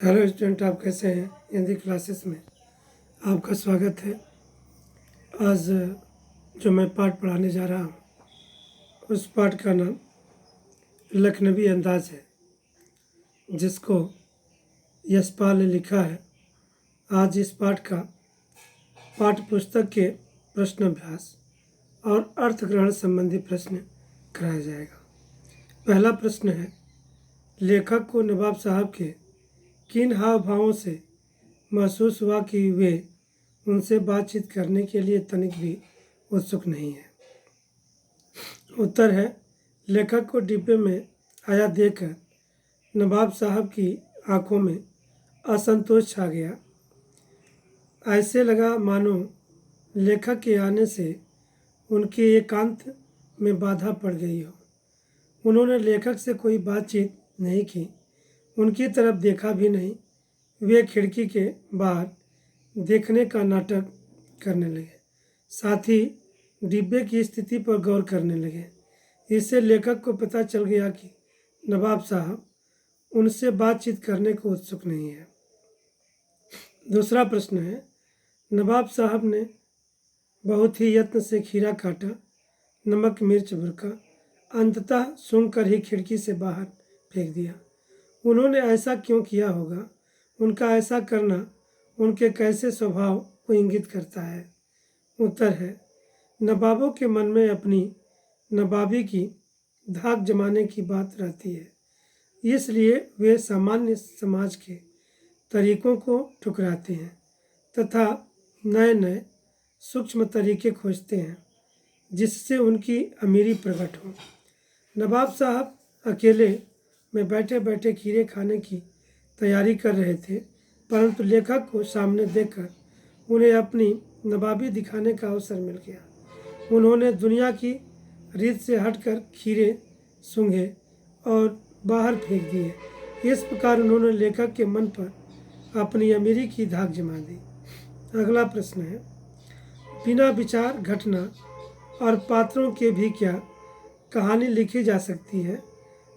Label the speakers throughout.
Speaker 1: Hello student, आप कैसे हैं? हिंदी क्लासेस में आपका स्वागत है। आज जो मैं पाठ पढ़ाने जा रहा हूँ उस पाठ का नाम लखनवी अंदाज है, जिसको यशपाल ने लिखा है। आज इस पाठ का पाठ्य पुस्तक के प्रश्न अभ्यास और अर्थ ग्रहण संबंधी प्रश्न कराया जाएगा। पहला प्रश्न है, लेखक को नवाब साहब के किन हाव भावों से महसूस हुआ कि वे उनसे बातचीत करने के लिए तनिक भी उत्सुक नहीं है? उत्तर है, लेखक को डिब्बे में आया देखकर नवाब साहब की आंखों में असंतोष छा गया। ऐसे लगा मानो लेखक के आने से उनके एकांत में बाधा पड़ गई हो। उन्होंने लेखक से कोई बातचीत नहीं की, उनकी तरफ देखा भी नहीं। वे खिड़की के बाहर देखने का नाटक करने लगे, साथ ही डिब्बे की स्थिति पर गौर करने लगे। इससे लेखक को पता चल गया कि नवाब साहब उनसे बातचीत करने को उत्सुक नहीं है। दूसरा प्रश्न है, नवाब साहब ने बहुत ही यत्न से खीरा काटा, नमक मिर्च बुरका, अंततः सूंघकर ही खिड़की से बाहर फेंक दिया। उन्होंने ऐसा क्यों किया होगा? उनका ऐसा करना उनके कैसे स्वभाव को इंगित करता है? उत्तर है, नवाबों के मन में अपनी नवाबी की धाक जमाने की बात रहती है, इसलिए वे सामान्य समाज के तरीकों को ठुकराते हैं तथा नए नए सूक्ष्म तरीके खोजते हैं जिससे उनकी अमीरी प्रकट हो। नवाब साहब अकेले में बैठे बैठे खीरे खाने की तैयारी कर रहे थे, परंतु लेखक को सामने देखकर उन्हें अपनी नवाबी दिखाने का अवसर मिल गया। उन्होंने दुनिया की रीत से हटकर खीरे सूंघे और बाहर फेंक दिए। इस प्रकार उन्होंने लेखक के मन पर अपनी अमीरी की धाक जमा दी। अगला प्रश्न है, बिना विचार, घटना और पात्रों के भी क्या कहानी लिखी जा सकती है?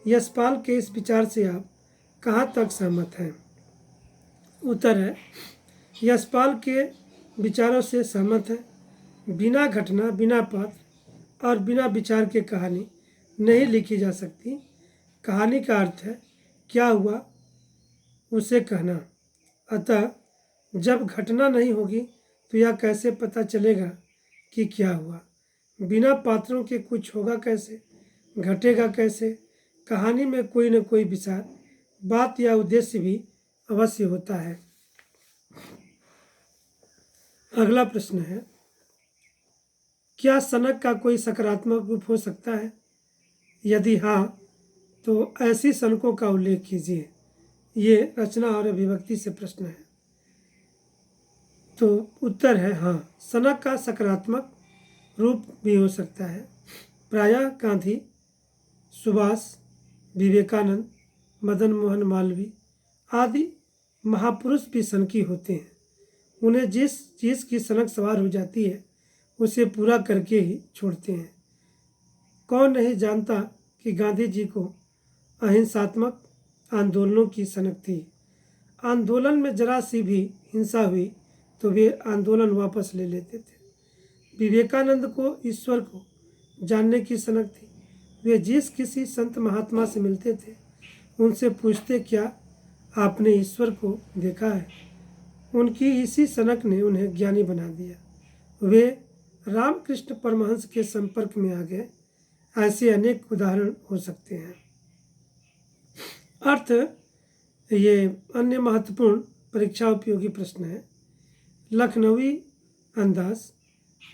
Speaker 1: यशपाल के इस विचार से आप कहाँ तक सहमत हैं? उत्तर है, यशपाल के विचारों से सहमत है। बिना घटना, बिना पात्र और बिना विचार के कहानी नहीं लिखी जा सकती। कहानी का अर्थ है क्या हुआ उसे कहना। अतः जब घटना नहीं होगी तो यह कैसे पता चलेगा कि क्या हुआ? बिना पात्रों के कुछ होगा कैसे, घटेगा कैसे? कहानी में कोई न कोई विचार, बात या उद्देश्य भी अवश्य होता है। अगला प्रश्न है, क्या सनक का कोई सकारात्मक रूप हो सकता है? यदि हाँ, तो ऐसी सनकों का उल्लेख कीजिए। ये रचना और अभिव्यक्ति से प्रश्न है। तो उत्तर है हाँ, सनक का सकारात्मक रूप भी हो सकता है। प्रायः गांधी, सुभाष, विवेकानंद, मदन मोहन मालवीय आदि महापुरुष भी सनकी होते हैं। उन्हें जिस चीज़ की सनक सवार हो जाती है उसे पूरा करके ही छोड़ते हैं। कौन नहीं जानता कि गांधी जी को अहिंसात्मक आंदोलनों की सनक थी। आंदोलन में जरा सी भी हिंसा हुई तो वे आंदोलन वापस ले लेते थे। विवेकानंद को ईश्वर को जानने की सनक थी। वे जिस किसी संत महात्मा से मिलते थे उनसे पूछते, क्या आपने ईश्वर को देखा है? उनकी इसी सनक ने उन्हें ज्ञानी बना दिया। वे रामकृष्ण परमहंस के संपर्क में आ गए। ऐसे अनेक उदाहरण हो सकते हैं। अर्थ, ये अन्य महत्वपूर्ण परीक्षा उपयोगी प्रश्न है। लखनवी अंदाज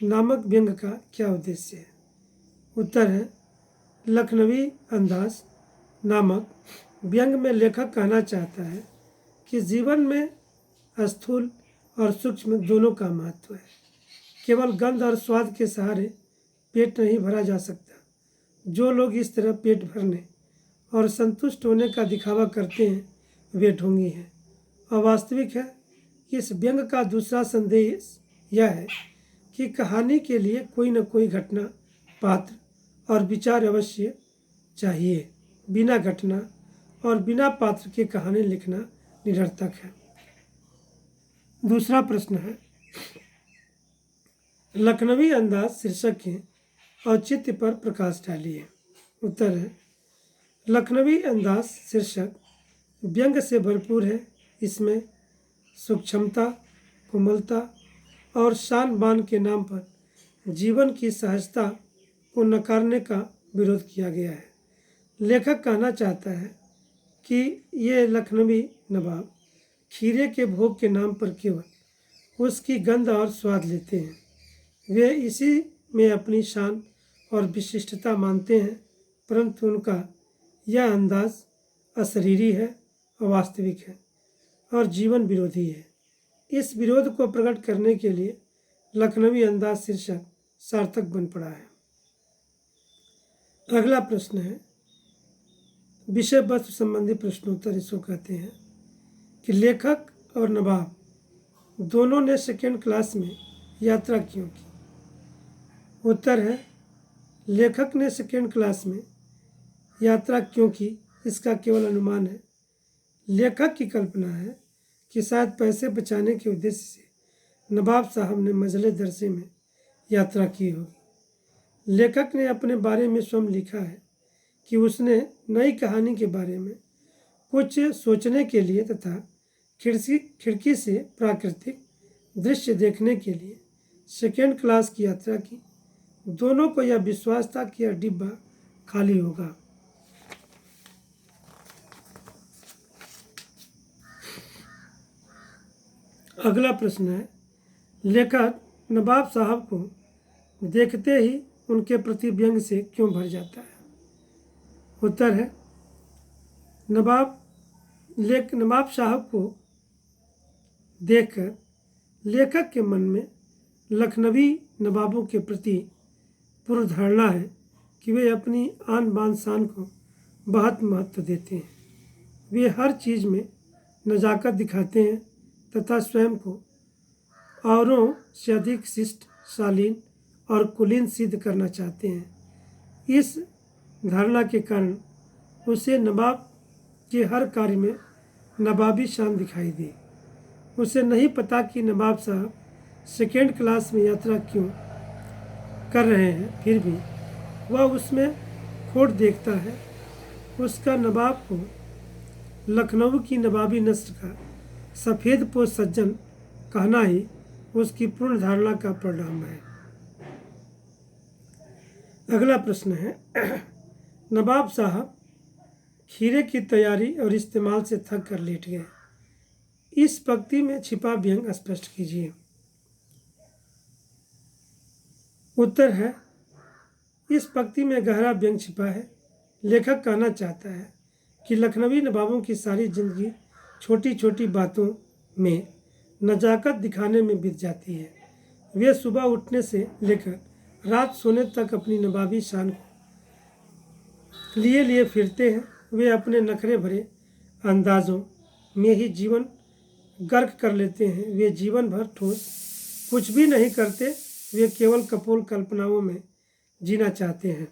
Speaker 1: नामक व्यंग का क्या उद्देश्य है? उत्तर है, लखनवी अंदाज नामक व्यंग में लेखक कहना चाहता है कि जीवन में स्थूल और सूक्ष्म दोनों का महत्व है। केवल गंध और स्वाद के सहारे पेट नहीं भरा जा सकता। जो लोग इस तरह पेट भरने और संतुष्ट होने का दिखावा करते हैं वे ढोंगी हैं। अवास्तविक है। इस व्यंग का दूसरा संदेश यह है कि कहानी के लिए कोई न कोई घटना, पात्र और विचार अवश्य चाहिए। बिना घटना और बिना पात्र के कहानी लिखना निरर्थक है। दूसरा प्रश्न है, लखनवी अंदाज शीर्षक के औचित्य पर प्रकाश डालिए। उत्तर है, लखनवी अंदाज शीर्षक व्यंग से भरपूर है। इसमें सूक्ष्मता, कोमलता और शान बान के नाम पर जीवन की सहजता को नकारने का विरोध किया गया है। लेखक कहना चाहता है कि ये लखनवी नवाब खीरे के भोग के नाम पर केवल उसकी गंध और स्वाद लेते हैं। वे इसी में अपनी शान और विशिष्टता मानते हैं, परंतु उनका यह अंदाज अशरीरी है, अवास्तविक है और जीवन विरोधी है। इस विरोध को प्रकट करने के लिए लखनवी अंदाज शीर्षक सार्थक बन पड़ा है। अगला प्रश्न है, विषय वस्तु संबंधी प्रश्नोत्तर। इसको कहते हैं कि लेखक और नवाब दोनों ने सेकेंड क्लास में यात्रा क्यों की। उत्तर है, लेखक ने सेकेंड क्लास में यात्रा क्यों की इसका केवल अनुमान है। लेखक की कल्पना है कि शायद पैसे बचाने के उद्देश्य से नवाब साहब ने मंजिले दर्जे में यात्रा की होगी। लेखक ने अपने बारे में स्वयं लिखा है कि उसने नई कहानी के बारे में कुछ सोचने के लिए तथा खिड़की से प्राकृतिक दृश्य देखने के लिए सेकेंड क्लास की यात्रा की। दोनों को यह विश्वास था कि यह डिब्बा खाली होगा। अगला प्रश्न है, लेखक नवाब साहब को देखते ही उनके प्रति व्यंग से क्यों भर जाता है। उत्तर है, नवाब साहब को देखकर लेखक के मन में लखनवी नवाबों के प्रति पूर्व धारणा है कि वे अपनी आन बान शान को बहुत महत्व देते हैं। वे हर चीज़ में नज़ाकत दिखाते हैं तथा स्वयं को औरों से अधिक शिष्ट, शालीन और कुलीन सिद्ध करना चाहते हैं। इस धारणा के कारण उसे नवाब के हर कार्य में नवाबी शान दिखाई दी। उसे नहीं पता कि नवाब साहब सेकेंड क्लास में यात्रा क्यों कर रहे हैं, फिर भी वह उसमें खोट देखता है। उसका नवाब को लखनऊ की नवाबी नस्ल का सफ़ेद पोश सज्जन कहना ही उसकी पूर्ण धारणा का परिणाम है। अगला प्रश्न है, नवाब साहब खीरे की तैयारी और इस्तेमाल से थक कर लेट गए। इस पंक्ति में छिपा व्यंग स्पष्ट कीजिए। उत्तर है, इस पंक्ति में गहरा व्यंग छिपा है। लेखक कहना चाहता है कि लखनवी नवाबों की सारी जिंदगी छोटी छोटी बातों में नज़ाकत दिखाने में बीत जाती है। वे सुबह उठने से लेकर रात सोने तक अपनी नवाबी शान को लिए फिरते हैं। वे अपने नखरे भरे अंदाज़ों में ही जीवन गर्क कर लेते हैं। वे जीवन भर ठोस कुछ भी नहीं करते। वे केवल कपोल कल्पनाओं में जीना चाहते हैं।